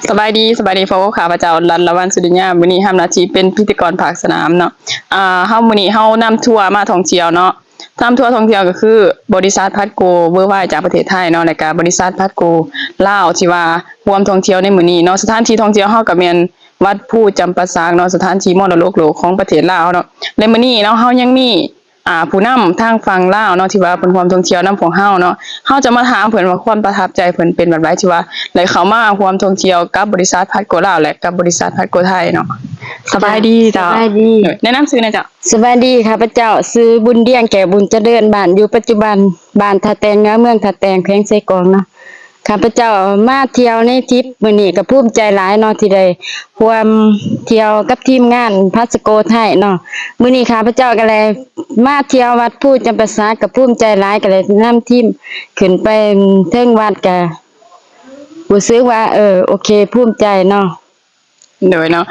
สบายดีพบกับข้าพเจ้ารันละวันสุริยามื้อนี้ทำหน้าที่เป็นพิธีกรภาคสนามเนาะเฮามื้อนี้เฮานำทัวร์มาท่องเที่ยวเนาะนำทัวร์ท่องเที่ยวก็คือบริษัทพัดโกเวอร์ไวด์จากประเทศไทยเนาะแล้วก็บริษัทพัดโกลาวที่ว่าร่วมท่องเที่ยวในมื้อนี้เนาะสถานที่ท่องเที่ยวเฮาก็แม่นวัดผู้จำปาสักเนาะสถานที่มรดกโลกของประเทศลาวเนาะในมื้อนี้เนาะเฮายังมีผู้นำทางฝั่งลาวเนาะที่ว่าเพิ่นร่วมท่องเที่ยวนำของเฮาเนาะเฮาจะมาถามเพิ่นว่าความประทับใจเพิ่นเป็นแบบใดที่ว่าได้เข้ามาร่วมท่องเที่ยวกับบริษัทพัดโกลาวและกับบริษัทพัดโกไทยเนาะสบายดีสเจ้าบายดีแนะนำชื่อหน่อยเจ้าสบายดีค่ะพระเจ้าซื้อบุญเดี้ยงแก่บุญเจริญบ้านอยู่ปัจจุบันบ้านทาแตงเมืองทาแตงแขวงไสกรองเนาะข้าพเจ้ามาเที่ยวในทริปมื้อนี้ก็ภูมิใจหลายเนาะที่ได้ร่วมเที่ยวกับทีมงานพัสโกไทยเนาะมื้อนี้ข้าพเจ้าก็เลยมาเที่ยววัดผู้จำปาสักก็ภูมิใจหลายก็เลยนำทีมขึ้นไปเทิงวัดก็รู้สึกว่าโอเคภูมิใจเนาะโดยเนาะ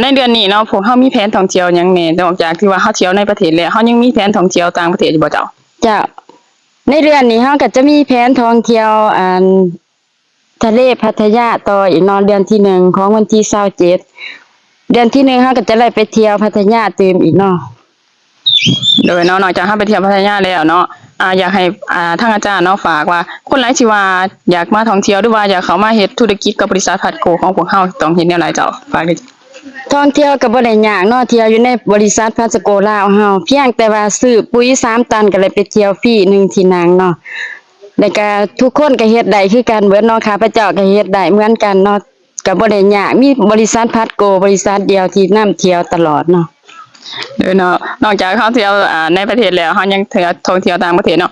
ในเดือนนี้เนาะพวกเฮามีแผนท่องเที่ยวหยังแหน่นอกจากที่ว่าเฮาเที่ยวในประเทศแล้วเฮายังมีแผนท่องเที่ยวต่างประเทศอยู่บ่เจ้าเจ้าในเดือนนี้เราก็จะมีแผนท่องเที่ยวทะเลพัทยาต่ออีกเนาะเดือนที่1ของวันที่27เดือนที่1เราก็จะได้ไปเที่ยวพัทยาเติมอีกเนาะโดยเนาะนอกจากเฮาไปเที่ยวพัทยาแล้วเนาะอยากให้ทางอาจารย์เนาะฝากว่าคนหลายที่ว่าอยากมาท่องเที่ยวหรือว่าอยากเข้ามาเฮ็ดธุรกิจกับบริษัทพัดโกของพวกเฮาต้องเฮ็ดแนวใดเจ้าฝากด้วยท่องเที่ยวก็บ่ได้ยากเนาะเที่ยวอยู่ในบริษัทพาสโกลาวเฮาเพียงแต่ว่าซื้อปุ๋ย3ตันก็เลยไปเที่ยวฟรี1ที่นั่งเนาะแล้วก็ทุกคนก็เฮ็ดได้คือกันเบิดเนาะข้าพเจ้าก็เฮ็ดได้เหมือนกันเนาะก็บ่ได้ยากมีบริษัทพัดโกบริษัทเดียวที่นำเที่ยวตลอดเนาะโดยเนาะนอกจากเฮาเที่ยวในประเทศแล้วเฮายังเที่ยวท่องเที่ยวต่างประเทศเนาะ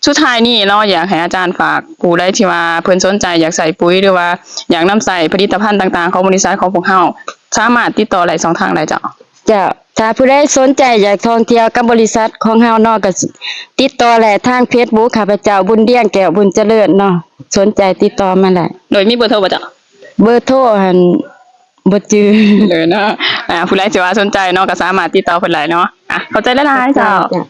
สุดท้ายนี้เนาะอยากให้อาจารย์ฝากผู้ใดที่ว่าเพิ่นสนใจอยากใส่ปุ๋ยหรือว่าอยากนำใส่ผลิตภัณฑ์ต่างๆของบริษัทของพวกเฮาสามารถติดต่อได้2ทางได้เจ้าจ้ะถ้าผู้ใดสนใจอยากท่องเที่ยวกับบริษัทของเฮาเนาะก็ติดต่อได้ทาง Facebook ข้าพเจ้าบุญเดี้ยงแก้วบุญเจริญเนาะสนใจติดต่อมาได้โดยมีเบอร์โทรบ่เจ้าเบอร์โทรหั่นบ่จื้อเลยเนาะผู้ใดสิว่าสนใจเนาะก็สามารถติดต่อเพิ่นได้เนาะเข้าใจหลายๆเจ้าจ้ะ